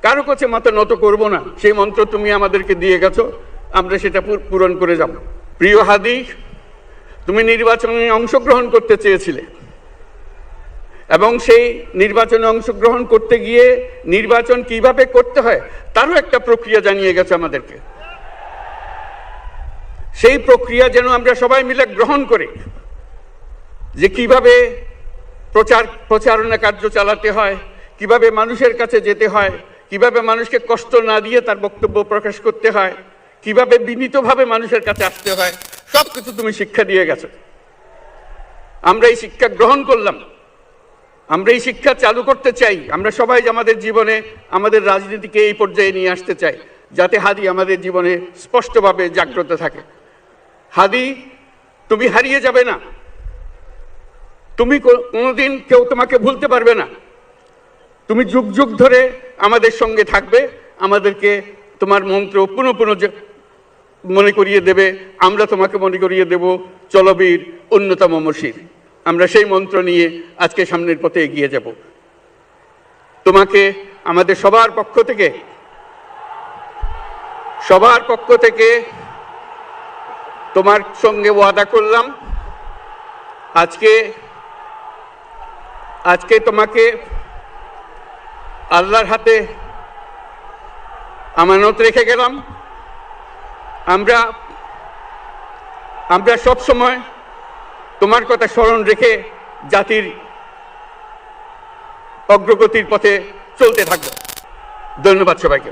কারো কাছে মাথা নত করব না, সেই মন্ত্র তুমি আমাদেরকে দিয়ে গেছো, আমরা সেটা পূরণ করে যাব। প্রিয় হাদি, তুমি নির্বাচনে অংশগ্রহণ করতে চেয়েছিলে এবং সেই নির্বাচনে অংশগ্রহণ করতে গিয়ে নির্বাচন কিভাবে করতে হয় তারও একটা প্রক্রিয়া জানিয়ে গেছে আমাদেরকে। সেই প্রক্রিয়া যেন আমরা সবাই মিলে গ্রহণ করি, যে কিভাবে প্রচারণা কার্য চালাতে হয়, কিভাবে মানুষের কাছে যেতে হয়, কিভাবে মানুষকে কষ্ট না দিয়ে তার বক্তব্য প্রকাশ করতে হয়, কিভাবে বিনীতভাবে মানুষের কাছে আসতে হয়, সবকিছু তুমি শিক্ষা দিয়ে গেছো। আমরা এই শিক্ষা গ্রহণ করলাম, আমরা এই শিক্ষা চালু করতে চাই। আমরা সবাই আমাদের জীবনে আমাদের রাজনীতিকে এই পর্যায়ে নিয়ে আসতে চাই, যাতে হাদি আমাদের জীবনে স্পষ্টভাবে জাগ্রত থাকে। হাদি, তুমি হারিয়ে যাবে না, তুমি কোনোদিন কেউ তোমাকে ভুলতে পারবে না। তুমি যুগ যুগ ধরে আমাদের সঙ্গে থাকবে, আমাদেরকে তোমার মন্ত্র পুনঃ পুনঃ মনে করিয়ে দেবে, আমরা তোমাকে মনে করিয়ে দেব চলবীর অন্যতম মশির। আমরা সেই মন্ত্র নিয়ে আজকে সামনের পথে এগিয়ে যাব। তোমাকে আমাদের সবার পক্ষ থেকে তোমার সঙ্গে ওয়াদা করলাম, আজকে তোমাকে আল্লাহর হাতে আমানত রেখে গেলাম। আমরা সব সময় তোমার কথা স্মরণ রেখে জাতির অগ্রগতির পথে চলতে থাকব। ধন্যবাদ সবাইকে।